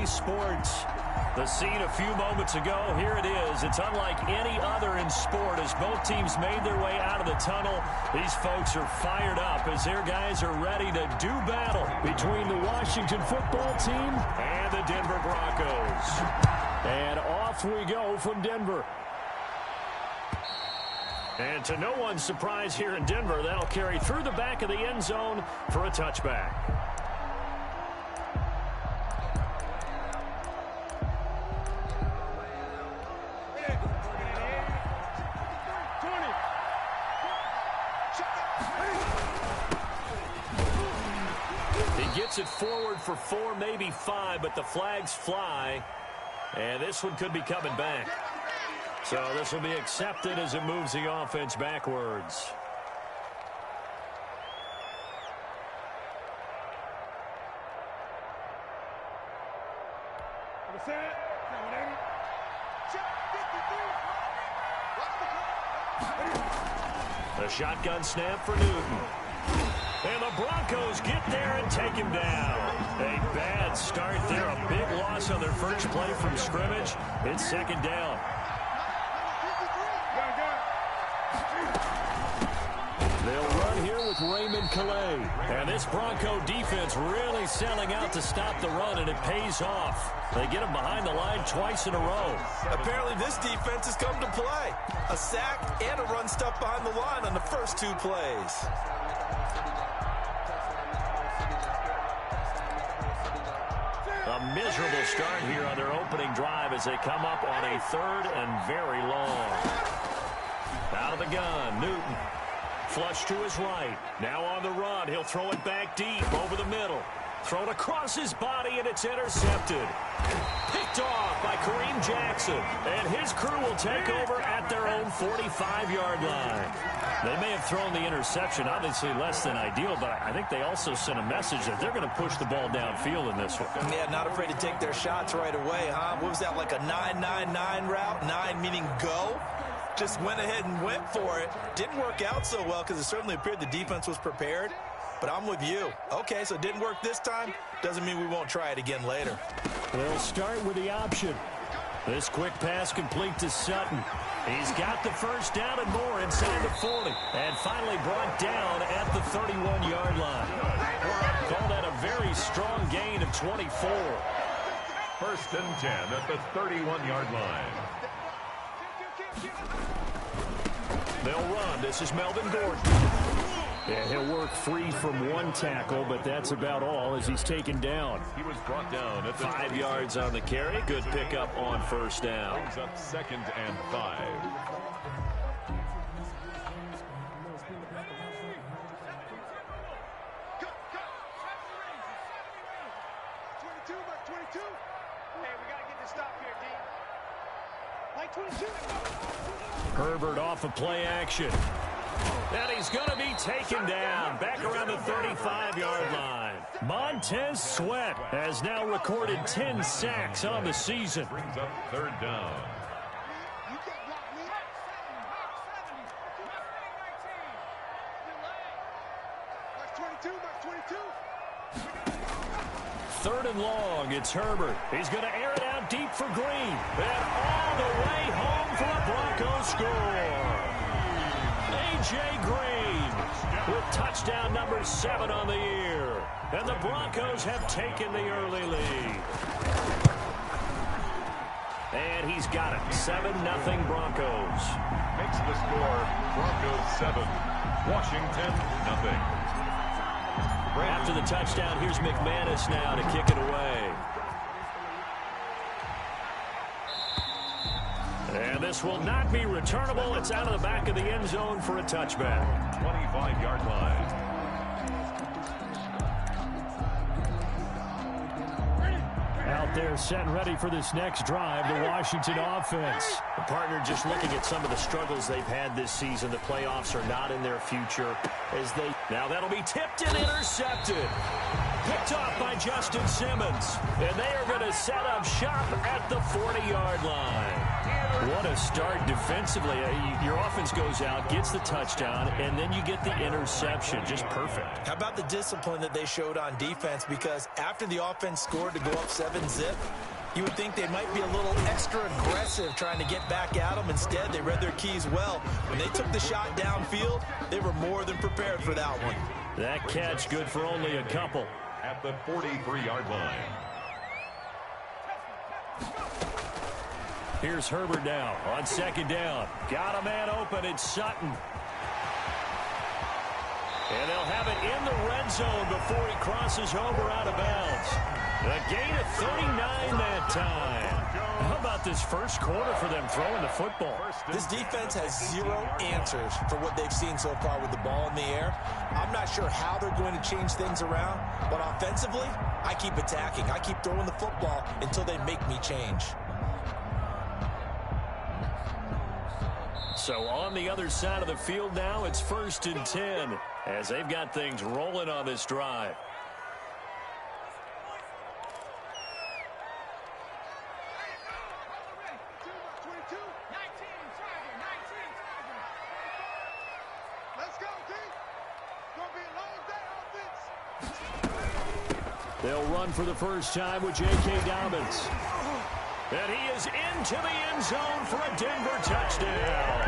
EA Sports. The scene a few moments ago, here it is. It's unlike any other in sport as both teams made their way out of the tunnel. These folks are fired up as their guys are ready to do battle between the Washington football team and the Denver Broncos. And off we go from Denver. And to no one's surprise here in Denver, that'll carry through the back of the end zone for a touchback. He gets it forward for 4, maybe 5, but the flags fly. And this one could be coming back. So this will be accepted as it moves the offense backwards. The shotgun snap for Newton. And the Broncos get there and take him down. A bad start there. A big loss on their first play from scrimmage. It's second down. They'll run here with Raymond Calais. And this Bronco defense really selling out to stop the run, and it pays off. They get him behind the line twice in a row. Apparently this defense has come to play. A sack and a run stuff behind the line on the first 2 plays. A miserable start here on their opening drive as they come up on a 3rd and very long. Out of the gun, Newton. Flush to his right. Now on the run. He'll throw it back deep over the middle. Thrown across his body, and it's intercepted. Picked off by Kareem Jackson. And his crew will take over at their own 45-yard line. They may have thrown the interception, obviously less than ideal, but I think they also sent a message that they're going to push the ball downfield in this one. Yeah, not afraid to take their shots right away, huh? What was that, like a 9-9-9 route? 9 meaning go? Just went ahead and went for it. Didn't work out so well because it certainly appeared the defense was prepared. But I'm with you. Okay, so it didn't work this time. Doesn't mean we won't try it again later. They'll start with the option. This quick pass complete to Sutton. He's got the first down and more inside the 40. And finally brought down at the 31-yard line. Call that a very strong gain of 24. 1st and 10 at the 31-yard line. They'll run. This is Melvin Gordon. Yeah, he'll work free from 1 tackle, but that's about all as he's taken down. He was brought down at the 5 yards on the carry. Good pickup on 1st down. Brings up 2nd and 5. Herbert off of play action. And he's going to be taken down back around the 35-yard line. Montez Sweat has now recorded 10 sacks on the season. Brings up 3rd down. Third and long, it's Herbert. He's going to air it out deep for Green. And all the way home for a Broncos score. A.J. Green with touchdown number 7 on the year. And the Broncos have taken the early lead. And he's got it. 7-0 Broncos. Makes the score Broncos 7. Washington 0. After the touchdown, here's McManus now to kick it away. And this will not be returnable. It's out of the back of the end zone for a touchback. 25-yard line. Out there set and ready for this next drive, the Washington offense. The partner just looking at some of the struggles they've had this season. The playoffs are not in their future as they... Now that'll be tipped and intercepted. Picked off by Justin Simmons. And they are going to set up shop at the 40-yard line. What a start defensively. Your offense goes out, gets the touchdown, and then you get the interception. Just perfect. How about the discipline that they showed on defense? Because after the offense scored to go up 7-zip, you would think they might be a little extra aggressive trying to get back at them. Instead, they read their keys well. When they took the shot downfield, they were more than prepared for that one. That catch good for only a couple. At the 43-yard line. Here's Herbert now on second down. Got a man open. It's Sutton. And they'll have it in the red zone before he crosses over out of bounds. A gain of 39 that time. How about this first quarter for them throwing the football? This defense has zero answers for what they've seen so far with the ball in the air. I'm not sure how they're going to change things around, but offensively, I keep attacking. I keep throwing the football until they make me change. So on the other side of the field now, it's 1st and 10 as they've got things rolling on this drive. They'll run for the first time with J.K. Dobbins. And he is into the end zone for a Denver touchdown.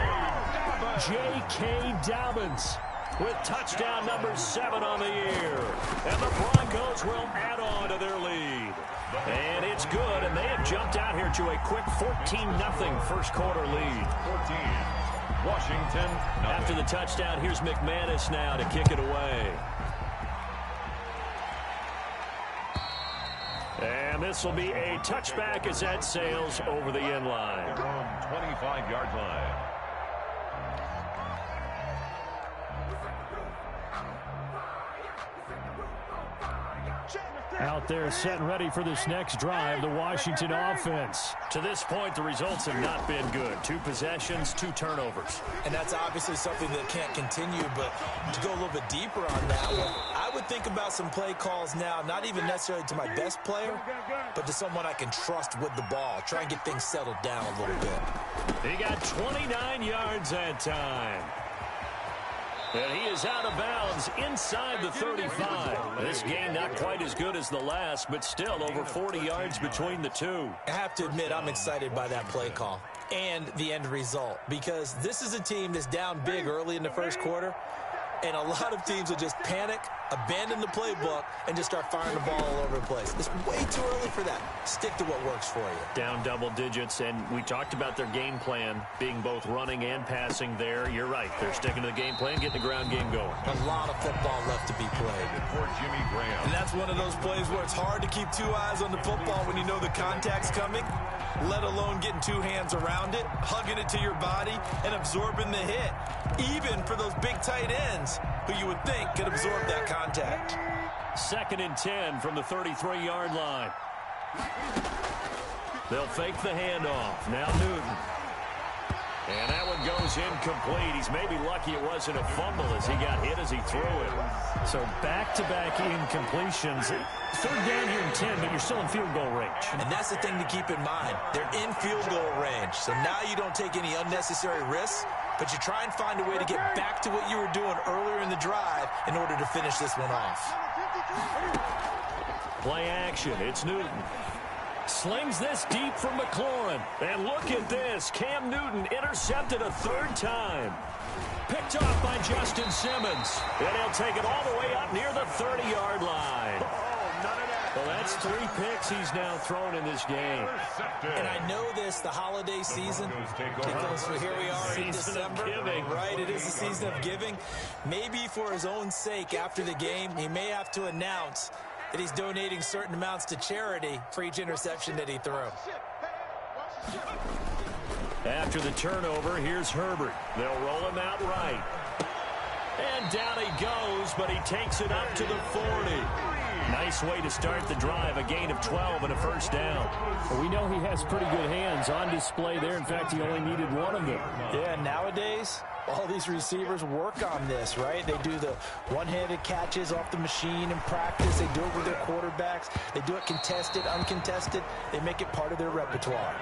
J.K. Dobbins with touchdown number 7 on the year. And the Broncos will add on to their lead. And it's good, and they have jumped out here to a quick 14-0 first quarter lead. 14, Washington. After the touchdown, here's McManus now to kick it away. And this will be a touchback as that sails over the end line. 25-yard line. Out there set and ready for this next drive, the Washington offense. To this point, the results have not been good. 2 possessions, 2 turnovers. And that's obviously something that can't continue, but to go a little bit deeper on that one, I would think about some play calls now, not even necessarily to my best player, but to someone I can trust with the ball. Try and get things settled down a little bit. He got 29 yards that time. And he is out of bounds inside the 35. This game not quite as good as the last, but still over 40 yards between the two. I have to admit, I'm excited by that play call and the end result, because this is a team that's down big early in the first quarter, and a lot of teams will just panic, abandon the playbook, and just start firing the ball all over the place. It's way too early for that. Stick to what works for you. Down double digits, and we talked about their game plan being both running and passing there. You're right. They're sticking to the game plan, getting the ground game going. A lot of football left to be played. For Jimmy Graham. And that's one of those plays where it's hard to keep 2 eyes on the football when you know the contact's coming, let alone getting 2 hands around it, hugging it to your body, and absorbing the hit. Even for those big tight ends who you would think could absorb that contact. 2nd and 10 from the 33-yard line. They'll fake the handoff. Now Newton. And that one goes incomplete. He's maybe lucky it wasn't a fumble as he got hit as he threw it. So back-to-back incompletions. 3rd down here and 10, but you're still in field goal range. And that's the thing to keep in mind. They're in field goal range. So now you don't take any unnecessary risks, but you try and find a way to get back to what you were doing earlier in the drive in order to finish this one off. Play action. It's Newton. Slings this deep from McLaurin. And look at this. Cam Newton intercepted a 3rd time. Picked off by Justin Simmons. And he'll take it all the way up near the 30-yard line. Well, that's 3 picks he's now thrown in this game. And I know this, the holiday season, because here we are in December, right? It is the season of giving. Maybe for his own sake, after the game, he may have to announce that he's donating certain amounts to charity for each interception that he threw. After the turnover, here's Herbert. They'll roll him out right. And down he goes, but he takes it up to the 40. Nice way to start the drive. A gain of 12 and a first down. Well, we know he has pretty good hands on display there. In fact, he only needed one of them. Yeah, nowadays, all these receivers work on this, right? They do the one-handed catches off the machine in practice. They do it with their quarterbacks. They do it contested, uncontested. They make it part of their repertoire.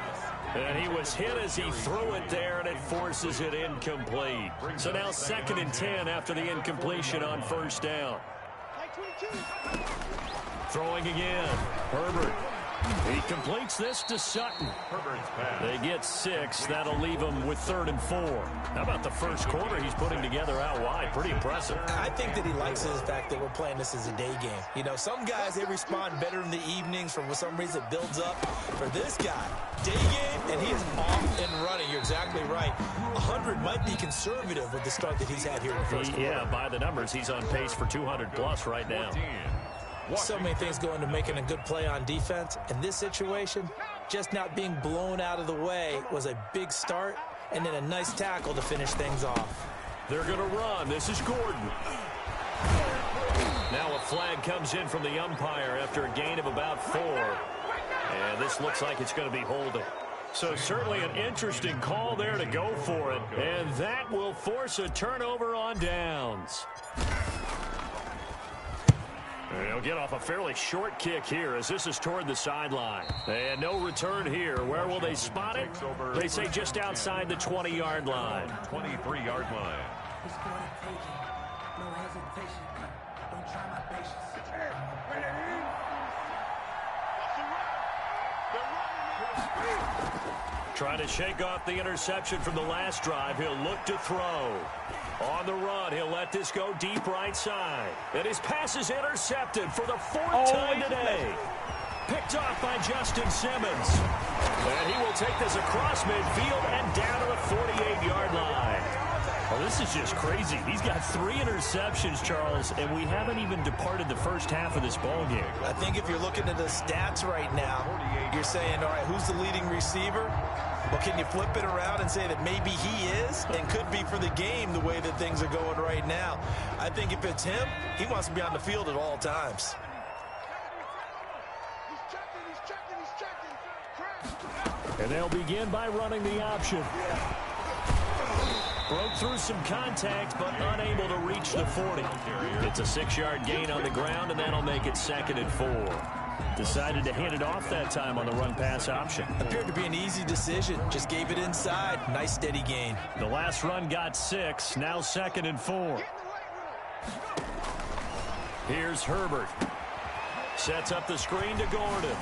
And he was hit as he threw it there, and it forces it incomplete. So now 2nd and 10 after the incompletion on first down. Throwing again. Herbert. He completes this to Sutton. They get 6. That'll leave him with 3rd and 4. How about the first quarter he's putting together out wide? Pretty impressive. I think that he likes the fact that we're playing this as a day game. You know, some guys, they respond better in the evenings. For some reason, it builds up. For this guy, day game, and he is off and running. You're exactly right. 100 might be conservative with the start that he's had here in the first quarter. Yeah, by the numbers, he's on pace for 200+ right now. So many things go into making a good play on defense. In this situation, just not being blown out of the way was a big start, and then a nice tackle to finish things off. They're going to run. This is Gordon. Now a flag comes in from the umpire after a gain of about 4. And this looks like it's going to be holding. So certainly an interesting call there to go for it. And that will force a turnover on downs. They'll get off a fairly short kick here as this is toward the sideline. And no return here. Where will they spot it? They say just outside the 20-yard line. 23-yard line. No hesitation. Don't try my patience. Trying to shake off the interception from the last drive. He'll look to throw. On the run, he'll let this go deep right side. And his pass is intercepted for the 4th time today. Picked off by Justin Simmons. And he will take this across midfield and down to the 48-yard line. Well, this is just crazy. He's got 3 interceptions, Charles, and we haven't even departed the first half of this ball game. I think if you're looking at the stats right now, you're saying, all right, who's the leading receiver? Well, can you flip it around and say that maybe he is and could be for the game the way that things are going right now? I think if it's him, he wants to be on the field at all times. And they'll begin by running the option. Broke through some contact, but unable to reach the 40. It's a 6-yard gain on the ground, and that'll make it 2nd and 4. Decided to hand it off that time on the run-pass option. Appeared to be an easy decision. Just gave it inside. Nice, steady gain. The last run got 6. Now 2nd and 4. Here's Herbert. Sets up the screen to Gordon.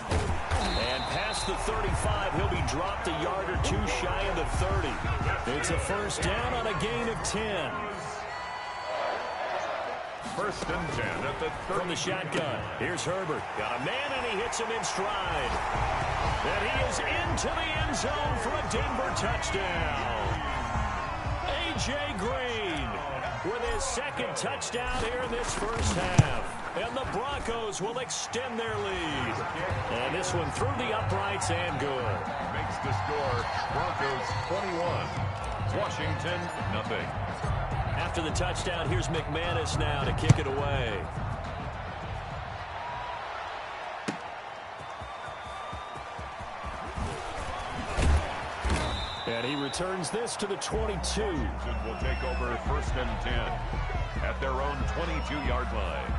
And past the 35, he'll be dropped a yard or 2 shy of the 30. It's a first down on a gain of 10. 1st and 10 at the 30. From the shotgun, here's Herbert. Got a man, and he hits him in stride. And he is into the end zone for a Denver touchdown. A.J. Green with his 2nd touchdown here in this first half. And the Broncos will extend their lead. And this one through the uprights and good. Makes the score Broncos 21. Washington, nothing. After the touchdown, here's McManus now to kick it away. And he returns this to the 22. Will take over 1st and 10 at their own 22-yard line.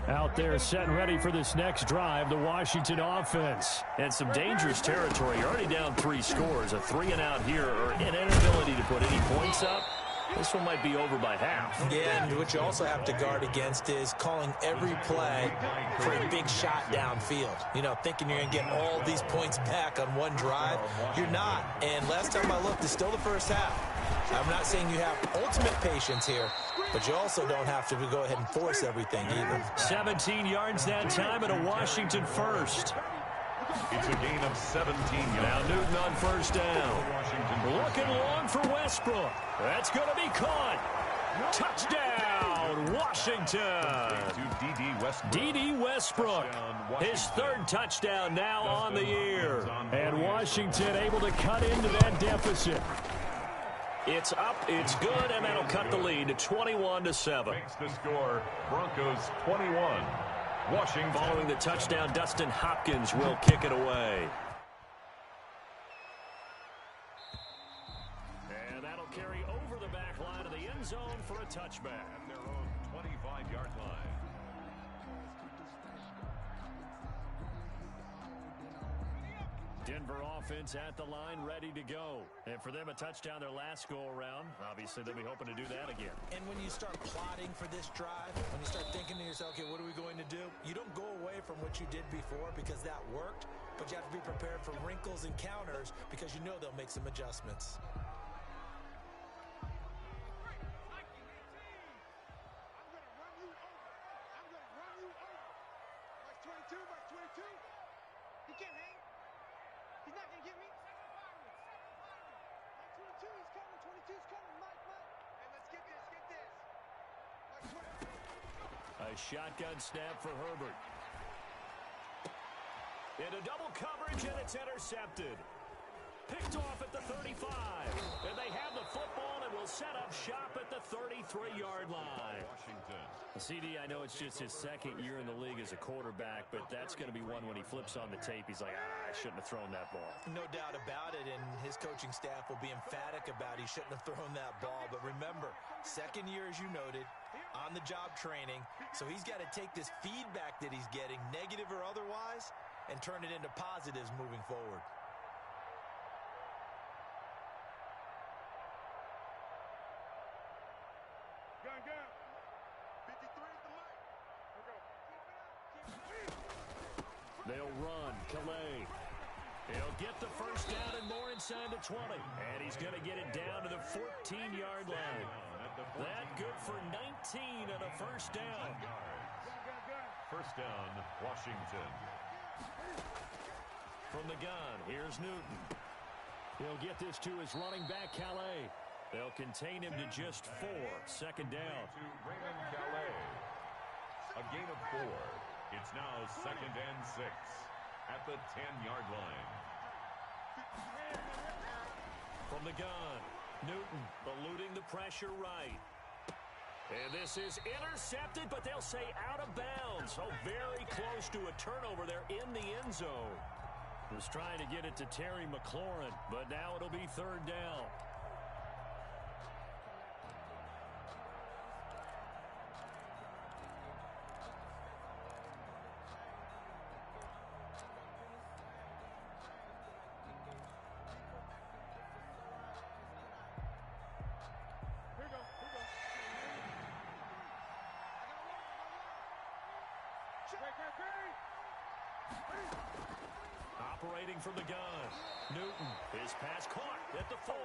Out there set and ready for this next drive, the Washington offense. And some dangerous territory. You're already down 3 scores. A 3-and-out here or an inability to put any points up. This one might be over by half. Yeah, and what you also have to guard against is calling every play for a big shot downfield. You know, thinking you're going to get all these points back on one drive. You're not. And last time I looked, it's still the first half. I'm not saying you have ultimate patience here, but you also don't have to go ahead and force everything either. 17 yards that time and a Washington first. It's a gain of 17 yards. Now Newton on first down. Looking long for Westbrook. That's going to be caught. Touchdown, Washington. D.D. Westbrook, his third touchdown now on the year. And Washington able to cut into that deficit. It's up, it's good, and that'll cut the lead to 21-7. Makes the score, Broncos 21. Washington. Following the touchdown, Dustin Hopkins will kick it away. And that'll carry over the back line of the end zone for a touchback. At their own 25-yard line. Denver offense at the line, ready to go. And for them, a touchdown their last go-around. Obviously, they'll be hoping to do that again. And when you start plotting for this drive, when you start thinking to yourself, okay, what are we going to do? You don't go away from what you did before because that worked, but you have to be prepared for wrinkles and counters because you know they'll make some adjustments. A shotgun snap for Herbert. Into double coverage, and it's intercepted. Picked off at the 35. And they have the football and will set up shop at the 33-yard line. Washington. CD, I know it's just his second year in the league as a quarterback, but that's going to be one when he flips on the tape. He's like, I shouldn't have thrown that ball. No doubt about it, and his coaching staff will be emphatic about he shouldn't have thrown that ball. But remember, second year, as you noted, on-the-job training. So he's got to take this feedback that he's getting, negative or otherwise, and turn it into positives moving forward. They'll run. Calais. He'll get the first down and more inside the 20. And he's going to get it down to the 14-yard line. That good for 19 and a first down. First down, Washington. From the gun, here's Newton. He'll get this to his running back, Calais. They'll contain him to just 4. Second down. To Raymond Calais. A gain of 4. It's now second and 6 at the 10-yard line. From the gun, Newton eluding the pressure right. And this is intercepted, but they'll say out of bounds. Oh, very close to a turnover there in the end zone. Was trying to get it to Terry McLaurin, but now it'll be third down. Operating from the gun. Newton, his pass caught at the 4.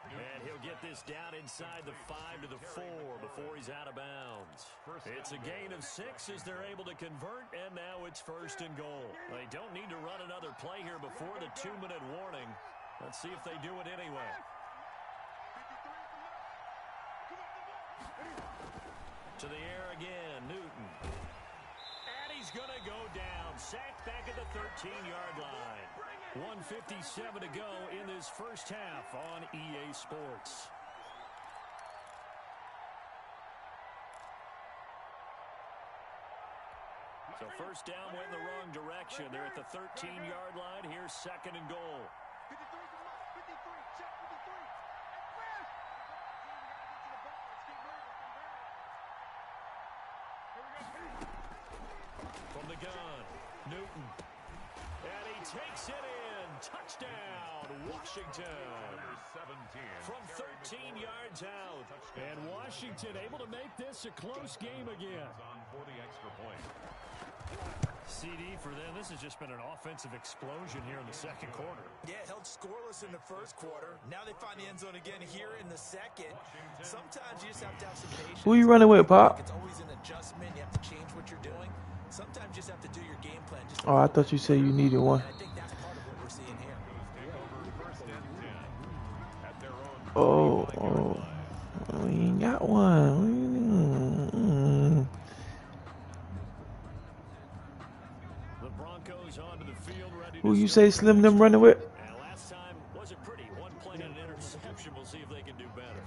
And he'll get this down inside the 5 to the 4 before he's out of bounds. It's a gain of 6 as they're able to convert, and now it's first and goal. They don't need to run another play here before the 2-minute warning. Let's see if they do it anyway. To the air again, Newton. And he's going to go down. Sacked back at the 13-yard line. 1:57 to go in this first half on EA Sports. So first down went in the wrong direction. They're at the 13-yard line. Here's second and goal. From the gun, Newton. And he takes it in. Touchdown, Washington. From 13 yards out. And Washington able to make this a close game again. For the extra point. CD for them, this has just been an offensive explosion here in the second quarter. Yeah, held scoreless in the first quarter. Now they find the end zone again here in the second. Sometimes you just have to have some patience. Who you running with, Pop? It's always an adjustment. You have to change what you're doing. Sometimes you just have to do your game plan. Oh, I thought you said you needed one. I think that's part of what we're seeing here. Oh, we ain't got one. field ready Who to you start say Slim them running with? And last time wasn't pretty. One play and an interception. We'll see if they can do better.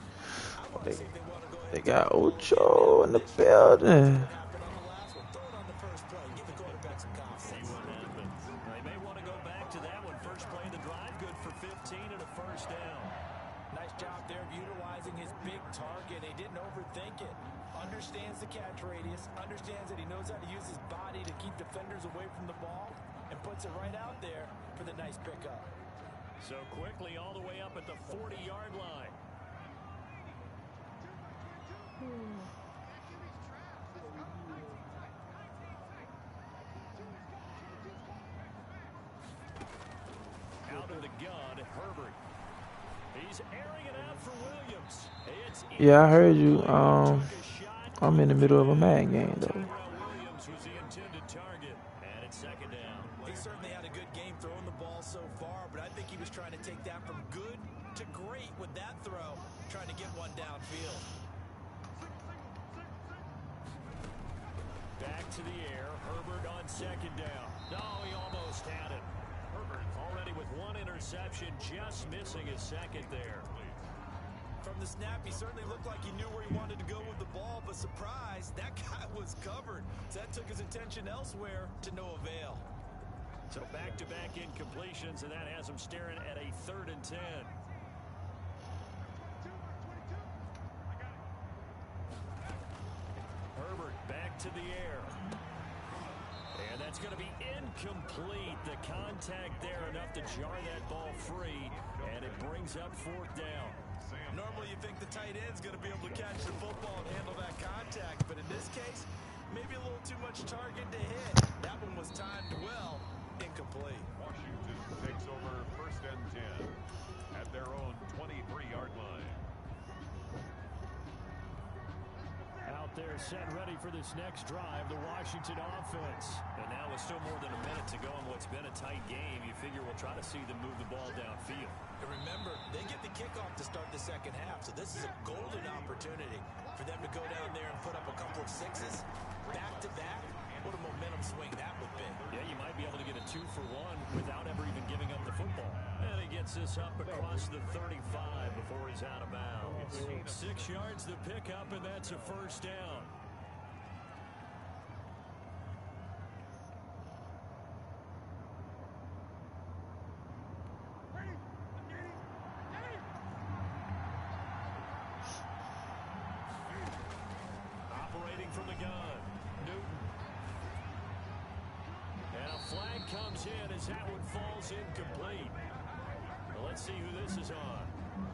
I want to see if they want to go ahead They and take got the ball again Ocho now. in the This year, what building. happened on the last one? Throw it on the first play. Give the quarterback some See confidence. what happens. They may want to go back to that one. First play of the drive, good for 15 and a first down. Nice job there of utilizing his big target. He didn't overthink it. Understands the catch radius. Understands that he knows how to use his body to keep defenders away from the ball. And puts it right out there for the nice pickup. So quickly all the way up at the 40-yard line. Out of the gun, Herbert. He's airing it out for Williams. It's Yeah, I heard you. I'm in the middle of a Madden game though. Williams was the intended target. And it's second down. He certainly had a good game throwing the ball so far, but I think he was trying to take that from good to great with that throw, trying to get one downfield. Back to the air. Herbert on second down. No, he almost had it. Herbert already with one interception, just missing his second there. From the snap, he certainly looked like he knew where he wanted to go with the ball, but surprise, that guy was covered. So that took his attention elsewhere to no avail. So back-to-back incompletions, and that has him staring at a 3rd and 10. Herbert back to the air. And that's going to be incomplete. The contact there enough to jar that ball free, and it brings up 4th down. Normally you think the tight end's going to be able to catch the football and handle that contact, but in this case, maybe a little too much target to hit. That one was timed well, incomplete. Washington takes over 1st and 10 at their own 23-yard line. Out there set ready for this next drive, the Washington offense. And now with still more than a minute to go in what's been a tight game, you figure we'll try to see them move the ball downfield. And remember, they get the kickoff to start the second half, so this is a golden opportunity for them to go down there and put up a couple of sixes back-to-back. What a momentum swing that would be. Yeah, you might be able to get a 2-for-1 without ever even giving up the football. And he gets this up across the 35 before he's out of bounds. 6 yards to pick up, and that's a first down. Operating from the gun, Newton. And a flag comes in as that one falls incomplete. Well, let's see who this is on.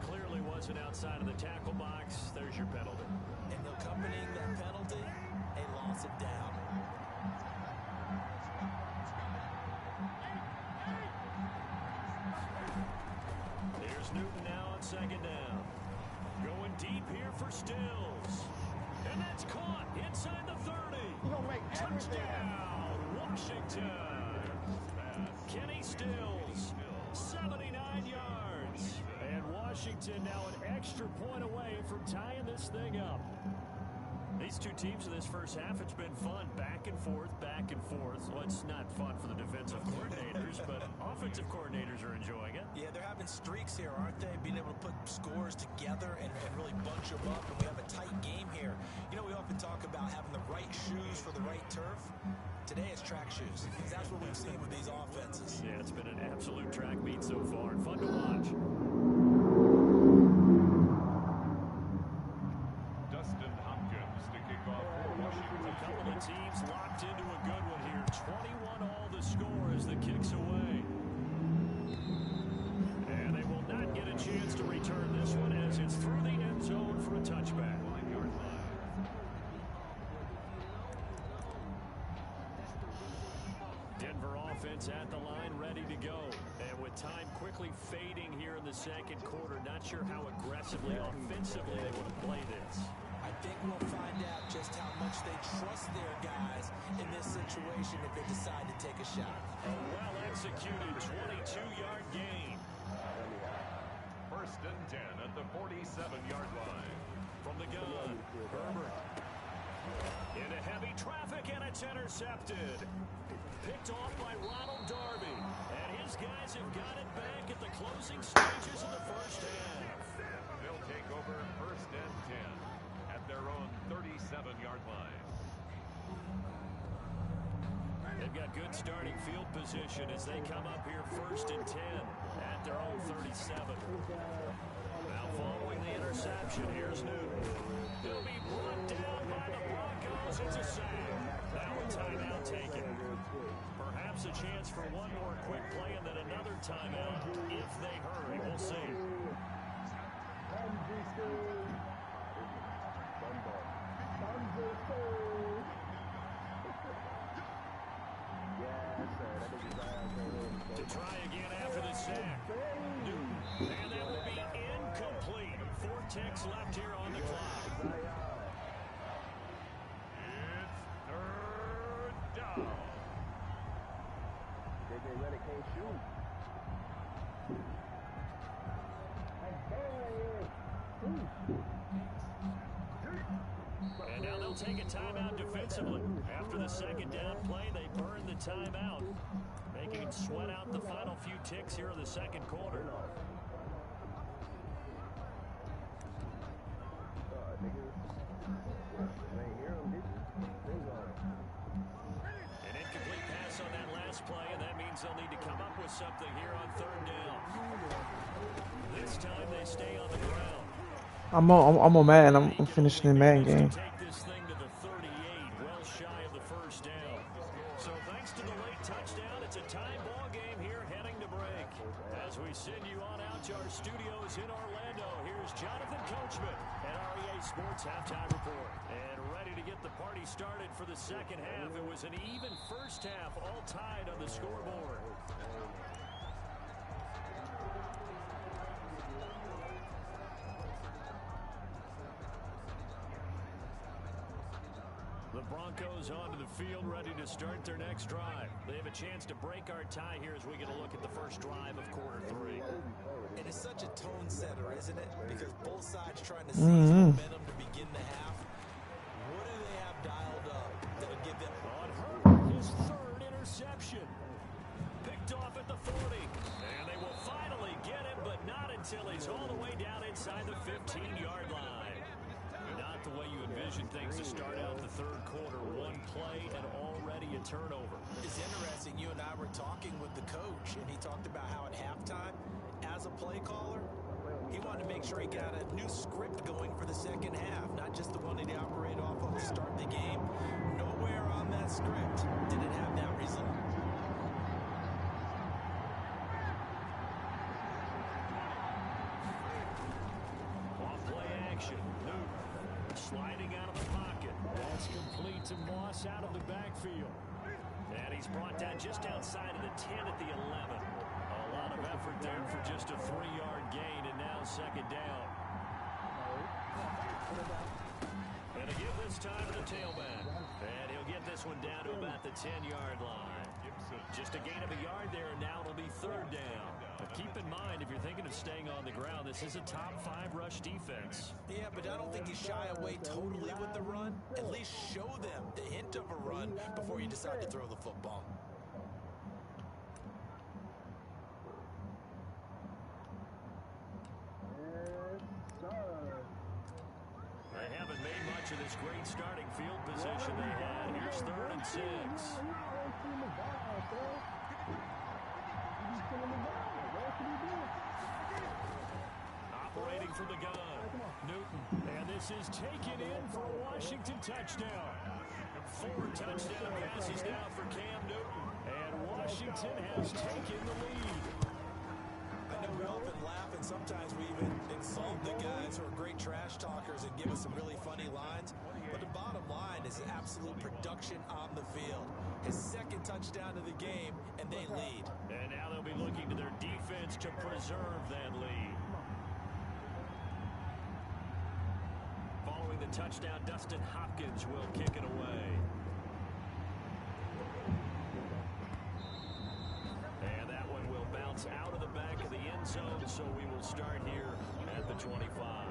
Clearly wasn't outside of the tackle box. There's your penalty. And accompanying that penalty, a loss of down. There's Newton now on second down. Going deep here for Stills. And that's caught inside the 30. Touchdown, Washington. Kenny Stills, 79 yards. And Washington now an extra point away from tying this thing up. These two teams in this first half, it's been fun. Back and forth, back and forth. Well, it's not fun for the defensive coordinators, but offensive coordinators are enjoying it. Yeah, they're having streaks here, aren't they? Being able to put scores together and really bunch them up, and we have a tight game here. You know, we often talk about having the right shoes for the right turf. Today it's track shoes. That's what we've seen with these offenses. Yeah, it's been an absolute track meet so far, and fun to watch. Dustin Hopkins to kick off for Washington. A couple of teams locked into a good one here. 21 all the score as the kick's away. And they will not get a chance to return this one as it's through the end zone for a touchback. 9-yard line. Denver offense at the line, ready to go. And with time quickly fading here in the second quarter, not sure how aggressively, offensively they want to play this. I think we'll find out just how much they trust their guys in this situation if they decide to take a shot. A well-executed 22-yard gain. 1st and 10 at the 47-yard line. From the gun, Herbert. Into heavy traffic, and it's intercepted. Picked off by Ronald Darby. And his guys have got it back at the closing stages of the first half. They'll take over 1st and 10 at their own 37-yard line. They've got good starting field position as they come up here 1st and 10 at their own 37. Now following the interception, here's Newton. He'll be brought down by the Broncos. It's a sack. Now a timeout taken. Perhaps a chance for one more quick play and then another timeout if they hurry. We'll see. To try again after the sack. Newton. And that will be incomplete. 4 ticks left here on the clock. It's 3rd down. They really can't shoot. And now they'll take a timeout defensively. After the second down play, they burn the timeout. They can sweat out the final few ticks here in the second quarter. An incomplete pass on that last play, and that means they'll need to come up with something here on 3rd down. This time they stay on the ground. I'm on Madden. I'm finishing the Madden game. Take this thing to the 38, well shy of the first down. So thanks to the late touchdown, it's a tie ball game here heading to break. As we send you on out to our studios in Orlando, here's Jonathan Coachman at REA Sports Halftime Report. And ready to get the party started for the second half. It was an even first half, all tied on the scoreboard. The Broncos onto the field, ready to start their next drive. They have a chance to break our tie here as we get a look at the first drive of quarter 3. And it's such a tone setter, isn't it? Because both sides trying to seize momentum to begin the half. What do they have dialed up that'll give them... On Herbert, his 3rd interception. Picked off at the 40. And they will finally get him, but not until he's all the way down inside the 15-yard line. Not the way you envision things to start out the 3rd quarter. One play and already a turnover. It's interesting. You and I were talking with the coach, and he talked about how at halftime, as a play caller, he wanted to make sure he got a new script going for the second half, not just the one that he operated off of to start the game. Nowhere on that script did it have that result. Off-play action. Newton sliding out of the pocket. That's complete to Moss out of the backfield. And he's brought down just outside of the 10 at the 11. A lot of effort there for just a 3-yard gain, and now second down. And a give this time to the tailback. And he'll get this one down to about the 10-yard line. Just a gain of a yard there, and now it'll be 3rd down. But keep in mind, if you're thinking of staying on the ground, this is a top 5 rush defense. Yeah, but I don't think you shy away totally with the run. At least show them the hint of a run before you decide to throw the football. They haven't made much of this great starting field position they had. Here's 3rd and 6. Operating from the gun, Newton, and this is taken in for a Washington touchdown. 4 touchdown passes now for Cam Newton, and Washington has taken the lead. I know we often laugh, and sometimes we even insult the guys who are great trash talkers and give us some really funny lines. But the bottom line is absolute production on the field. His 2nd touchdown of the game, and they lead. And now they'll be looking to their defense to preserve that lead. Following the touchdown, Dustin Hopkins will kick it away. And that one will bounce out of the back of the end zone, so we will start here at the 25.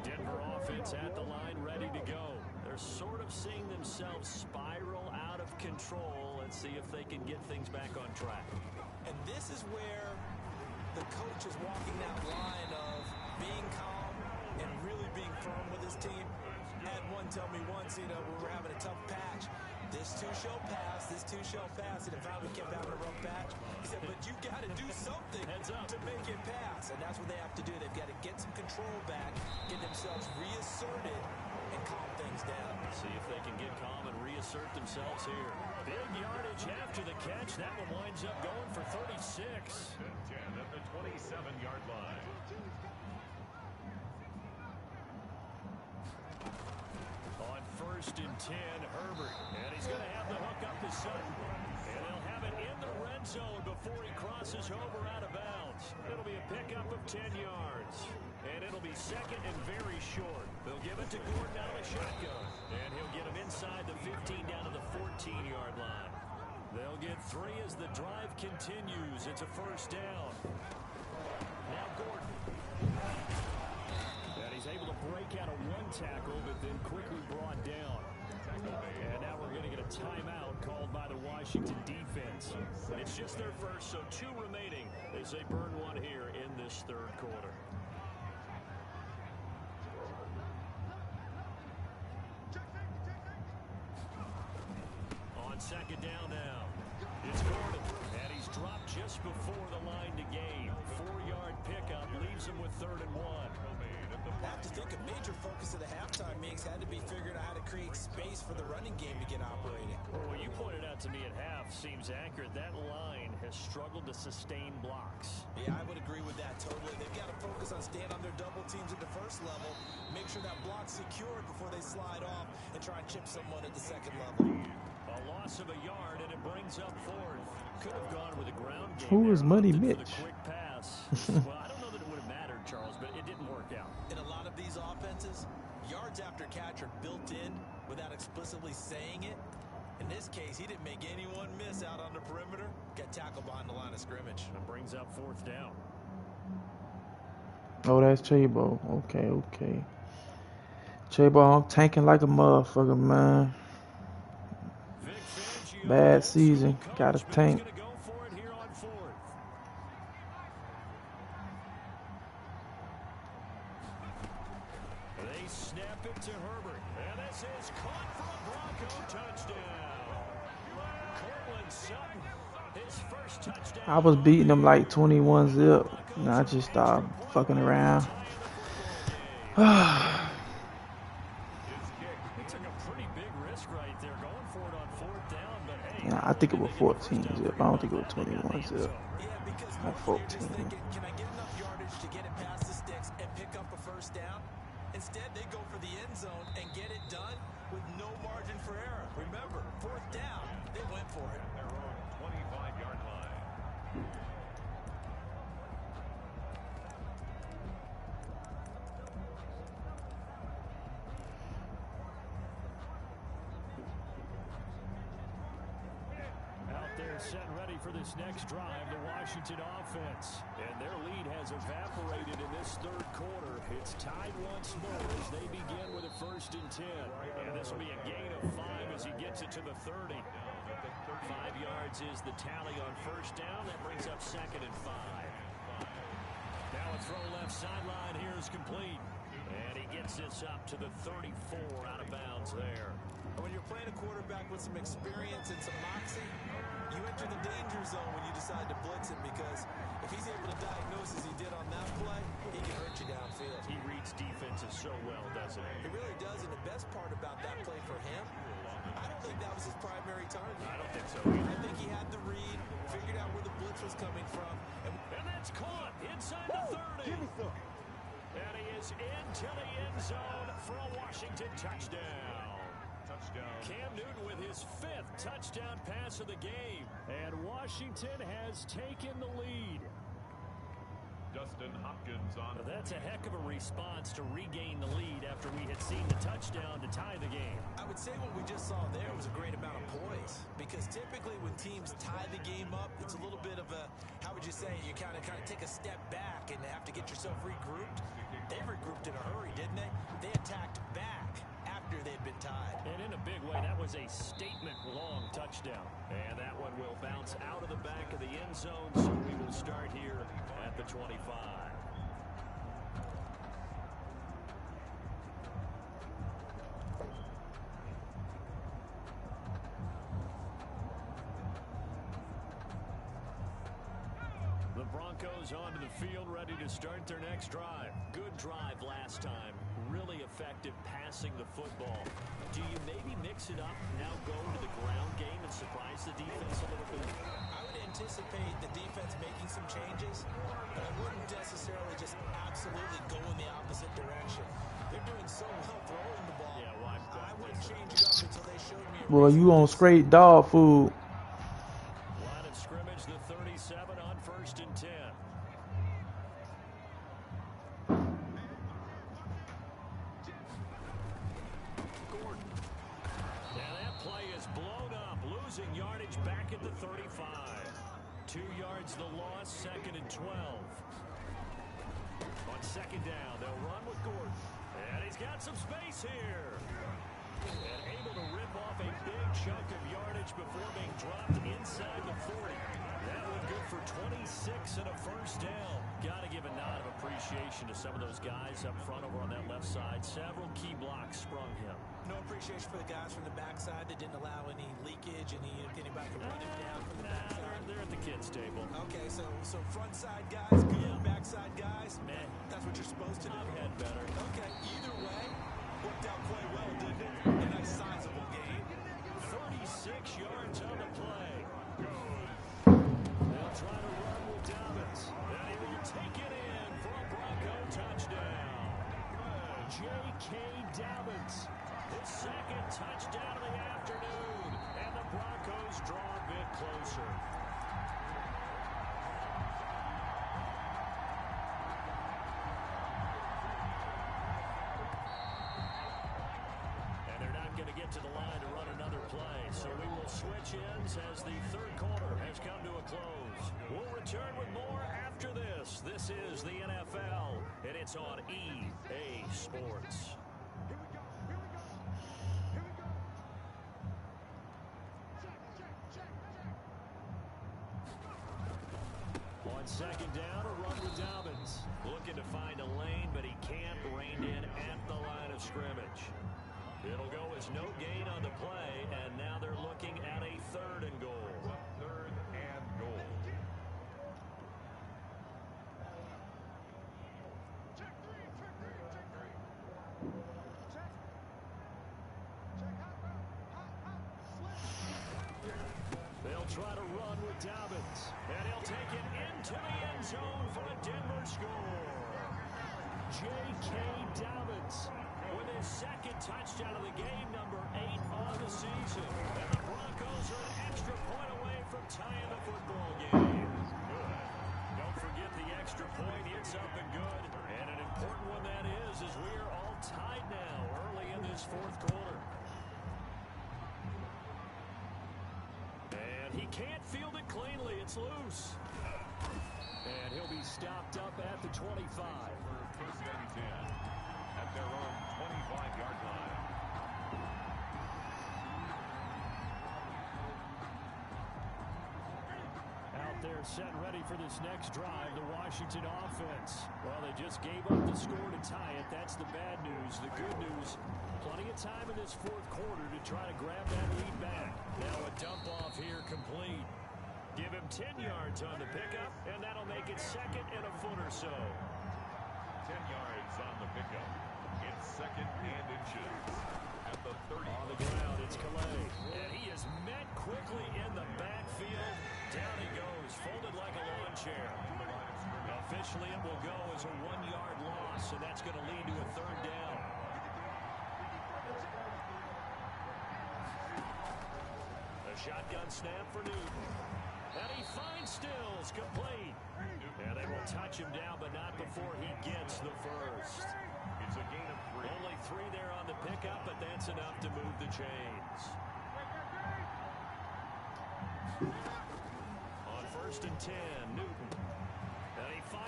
Denver offense at the line, ready to go. They're sort of seeing themselves spiral out of control. Let's see if they can get things back on track. And this is where the coach is walking that line of being calm and really being firm with his team. I had one tell me once, we were having a tough patch. This too shall pass, this too shall pass. And if I kept having a rough patch, he said, but you got to do something to make it pass. And that's what they have to do. They've got to get some control back, get themselves reasserted, and calm things down. See if they can get calm and reassert themselves here. Big yardage after the catch. That one winds up going for 36. 10 at the 27-yard line. On 1st and 10, Herbert. And he's going to have the hook up to Sutton. And they'll have it in the red zone before he crosses over out of bounds. It'll be a pickup of 10 yards. And it'll be second and very short. They'll give it to Gordon out of the shotgun. And he'll get him inside the 15 down to the 14-yard line. They'll get 3 as the drive continues. It's a first down. Now Gordon. And he's able to break out of one tackle, but then quickly brought down. And now we're going to get a timeout called by the Washington defense. It's just their first, so 2 remaining. They say burn 1 here in this third quarter. On second down now, it's Gordon, and he's dropped just before the line to gain. 4-yard pickup leaves him with 3rd and 1. I have to think a major focus of the halftime mix had to be figuring out how to create space for the running game to get operating. Well, what you pointed out to me at half seems accurate. That line has struggled to sustain blocks. Yeah, I would agree with that totally. They've got to focus on staying on their double teams at the first level, make sure that block's secured before they slide off and try and chip someone at the second level. A loss of a yard, and it brings up 4th. Could have gone with a ground game. Who is Muddy Mitch? Quick pass. Well, I don't know that it would have mattered, Charles, but it didn't work out. In a lot of these offenses, yards after catch are built in without explicitly saying it. In this case, he didn't make anyone miss out on the perimeter. Got tackled behind the line of scrimmage. And brings up 4th down. Oh, that's Chabo. Okay. Chabo tanking like a motherfucker, man. Bad season. Got to tank. They snap it to Herbert. And this is caught for a Bronco touchdown. Cortland Sutton, his first touchdown. I was beating them like 21 zip. And I just started fucking around. Yeah, I think it was 14 zip. I don't think it was 21 zip. Not 14. Can I get enough yardage to get it past the sticks and pick up a first down? Instead, they go for the end zone and get it done with no margin for error. Remember, 4th down, they went for it. Their own 25-yard line. Set ready for this next drive, the Washington offense. And their lead has evaporated in this third quarter. It's tied once more as they begin with a 1st and 10. And this will be a gain of 5 as he gets it to the 30. 5 yards is the tally on 1st down. That brings up 2nd and 5. Now a throw left sideline here is complete. And he gets this up to the 34 out of bounds there. When you're playing a quarterback with some experience and some moxie, you enter the danger zone when you decide to blitz him, because if he's able to diagnose as he did on that play, he can hurt you downfield. He reads defenses so well, doesn't he? He really does, and the best part about that play for him, I don't think that was his primary target. I don't think so either. I think he had the read, figured out where the blitz was coming from. And that's caught inside the 30. Give me some. And he is into the end zone for a Washington touchdown. Cam Newton with his 5th touchdown pass of the game. And Washington has taken the lead. Dustin Hopkins on. Well, that's a heck of a response to regain the lead after we had seen the touchdown to tie the game. I would say what we just saw there was a great amount of poise, because typically when teams tie the game up, it's a little bit of a, how would you you say? You kind of take a step back and have to get yourself regrouped. They regrouped in a hurry, didn't they? They attacked back after they'd been tied. And in a big way, that was a statement-long touchdown. And that one will bounce out of the back of the end zone, so we will start here at the 25. The Broncos onto the field, ready to start their next drive. Good drive last time. Really effective passing the football. Do you maybe mix it up, now go to the ground game and surprise the defense a little bit? I would anticipate the defense making some changes, but I wouldn't necessarily just absolutely go in the opposite direction. They're doing so well throwing the ball. Yeah, well, I wouldn't change it up until they showed me. Boy, you on straight dog food. Line of scrimmage, the 37 on 1st and 10. Gordon. And that play is blown up, losing yardage back at the 35. 2 yards the loss, 2nd and 12. On 2nd down, they'll run with Gordon. And he's got some space here. And able to rip off a big chunk of yardage before being dropped inside the 40. That one good for 26 and a first down. Got to give a nod of appreciation to some of those guys up front over on that left side. Several key blocks sprung him. No appreciation for the guys from the backside that didn't allow any leakage, anybody to run him down from the backside. They're at the kids' table. Okay, so front side guys, good. Backside guys, Man, that's what you're supposed to do. I've had better. Okay, either way, worked out quite well, didn't it? A nice sizable gain. 36 yards on the play. They'll try to run with Dobbins. And he will take it in for a Bronco touchdown. J.K. Dobbins, his 2nd touchdown of the afternoon. And the Broncos draw a bit closer. And they're not going to get to the line to run another play. So we will switch ends as the 3rd quarter has come to a close. We'll return with more after this. This is the NFL, and it's on EA Sports. On 2nd down, a run with Dobbins. Looking to find a lane, but he can't. Reined in at the line of scrimmage. It'll go as no gain on the play, and now they're looking at a 3rd and goal. 3rd and goal. They'll try to run with Dobbins, and he'll take it into the end zone for a Denver score. J.K. Dobbins with his 2nd touchdown of the game, number 8 on the season. And the Broncos are an extra point away from tying the football game. Good. Don't forget the extra point. It's up and good. And an important one that is we are all tied now early in this 4th quarter. And he can't field it cleanly. It's loose. And he'll be stopped up at the 25. 1st and 10 at their own 25-yard line. Out there set ready for this next drive, the Washington offense. Well, they just gave up the score to tie it. That's the bad news. The good news, plenty of time in this 4th quarter to try to grab that lead back. Now a dump off here complete. Give him 10 yards on the pickup, and that'll make it 2nd and a foot or so. 10 yards on the pickup. It's 2nd and inches at the 30. On the ground, it's Calais. And he is met quickly in the backfield. Down he goes, folded like a lawn chair. Officially, it will go as a 1-yard loss, and that's going to lead to a 3rd down. A shotgun snap for Newton. And he finds Stills, complete. And they will touch him down, but not before he gets the 1st. It's a gain of 3. Only 3 there on the pickup, but that's enough to move the chains. On 1st and 10, Newton.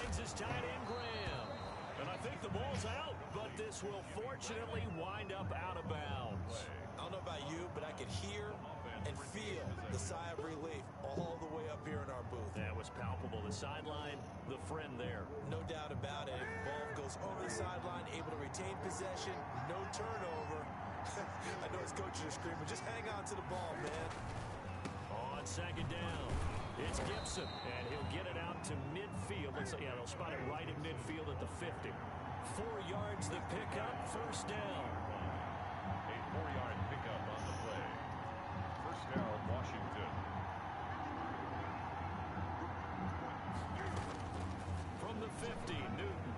finds his tight end, Graham. And I think the ball's out, but this will fortunately wind up out of bounds. I don't know about you, but I could hear and feel the sigh of relief all the way up here in our booth. That was palpable. The sideline, the friend there. No doubt about it. Ball goes over the sideline, able to retain possession, no turnover. I know his coaches are screaming, just hang on to the ball, man. On second down, it's Gibson, and he'll get it out to midfield. Looks like, yeah, they'll spot it right at midfield at the 50. 4 yards the pickup, first down. A 4-yard pickup on the play. First down, Washington. From the 50, Newton.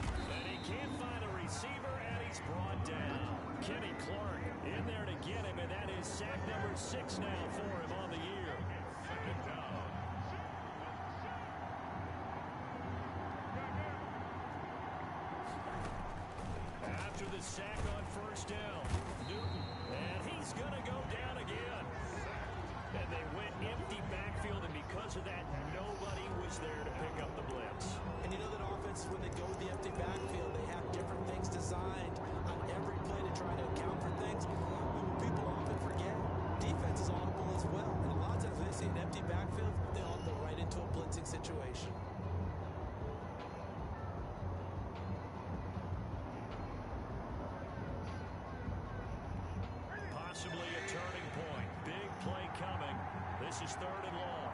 And he can't find a receiver, and he's brought down. Kenny Clark in there to get him, and that is sack number 6 now for him on the year. Second down. After the sack on first down, Newton, and he's going to go down again. And they went empty backfield, and because of that, nobody was there to pick up the blitz. And you know that offense, when they go with the empty backfield, they have different things designed on every play to try to account for things. What people often forget, defense is audible as well. And a lot of times when they see an empty backfield, they all go right into a blitzing situation. Possibly a turning point. Big play coming. This is 3rd and long.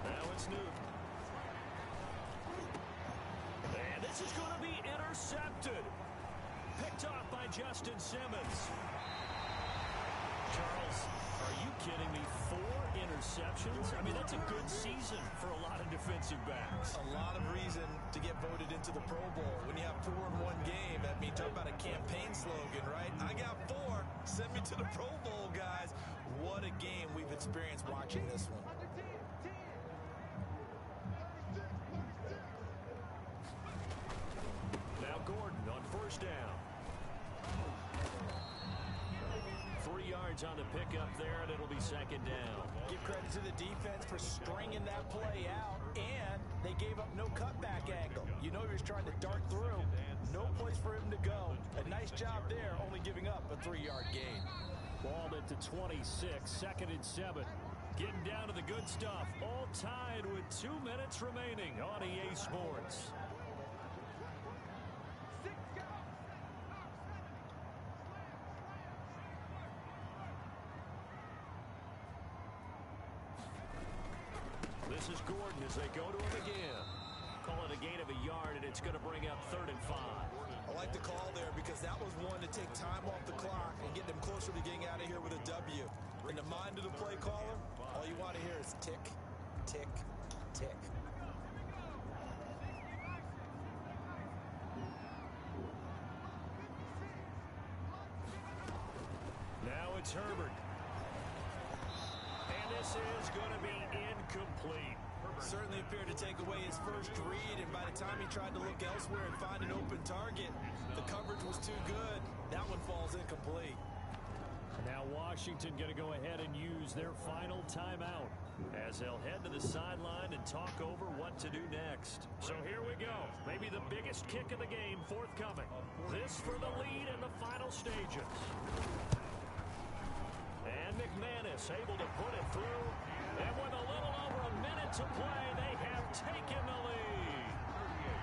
Now it's Newton. And this is going to be intercepted. Picked off by Justin Simmons. Charles, are you kidding me? 4 interceptions? I mean, that's a good season for a lot of defensive backs. A lot of reason to get voted into the Pro Bowl. When you have 4 in one game, I mean, talk about a campaign slogan, right? I got 4. Send me to the Pro Bowl, guys. What a game we've experienced watching this one. Now Gordon on first down. 3 yards on the pickup there, and it'll be second down. Give credit to the defense for stringing that play out, and they gave up no cutback angle. You know he was trying to dart through. No place for him to go. A nice job there, only giving up a 3-yard gain. Ball at the 26, 2nd and 7. Getting down to the good stuff. All tied with 2 minutes remaining on EA Sports. This is Gordon as they go to him again. Call it a gain of a yard, and it's going to bring up 3rd and 5. I like the call there because that was one to take time off the clock and get them closer to getting out of here with a W. In the mind of the play caller, all you want to hear is tick, tick, tick. Now it's Herbert. And this is going to be incomplete. Certainly appeared to take away his first read, and by the time he tried to look elsewhere and find an open target, the coverage was too good. That one falls incomplete. Now Washington going to go ahead and use their final timeout as they'll head to the sideline and talk over what to do next. So here we go. Maybe the biggest kick of the game forthcoming. This for the lead in the final stages. And McManus able to put it through. And with a little over a minute to play, they have taken the lead.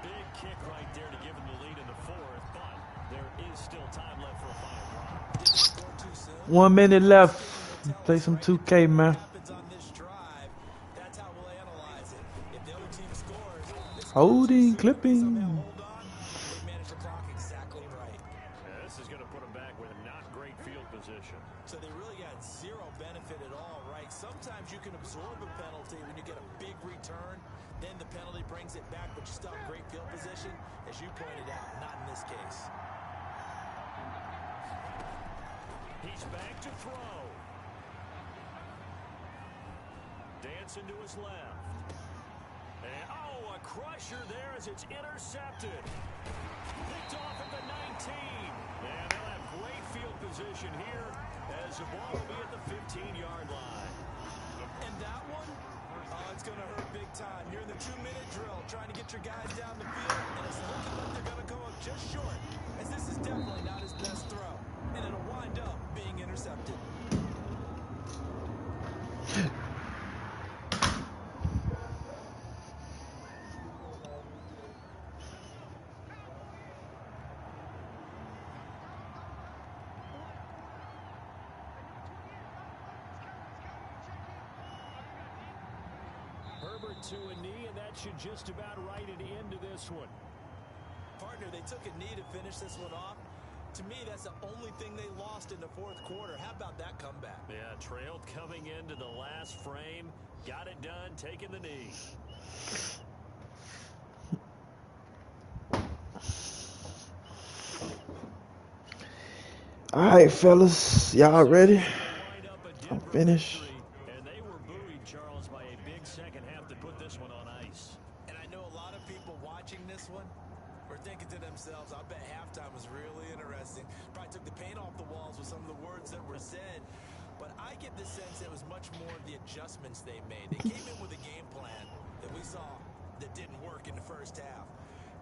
Big kick right there to give them the lead in the 4th, but there is still time left for a final drive. 1 minute left. Play some 2K, man. Holding, clipping. This is going to put them back with not great field position. So they really got zero benefit at all, right? Sometimes you can absorb a penalty when you get a big return, then the penalty brings it back, but you still have great field position, as you pointed out, not in this case. He's back to throw. Dancing to his left. And, a crusher there as it's intercepted. Picked off at the 19. And they'll have great field position here as the ball will be at the 15-yard line. And that one, it's going to extra guys down the field, and it's looking like they're going to come up just short, as this is definitely not his best throw, and it'll wind up being intercepted. Herbert to a knee, and that should just about write an end to this one. Partner, they took a knee to finish this one off. To me, that's the only thing they lost in the fourth quarter. How about that comeback? Yeah, trailed coming into the last frame. Got it done, taking the knee. All right, fellas. Y'all ready? I'm finished. And they were buoyed, Charles, by a big second half to put this one on ice. And I know a lot of people watching this one were thinking to themselves, I bet halftime was really interesting. Probably took the paint off the walls with some of the words that were said. But I get the sense it was much more of the adjustments they made. They came in with a game plan that we saw that didn't work in the first half.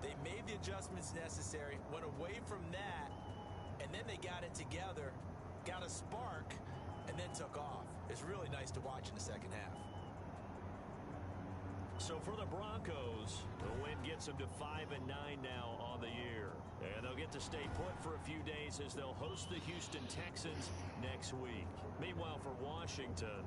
They made the adjustments necessary, went away from that, and then they got it together, got a spark, and then took off. It's really nice to watch in the second half. So for the Broncos, the win gets them to 5-9 now on the year. And they'll get to stay put for a few days as they'll host the Houston Texans next week. Meanwhile, for Washington,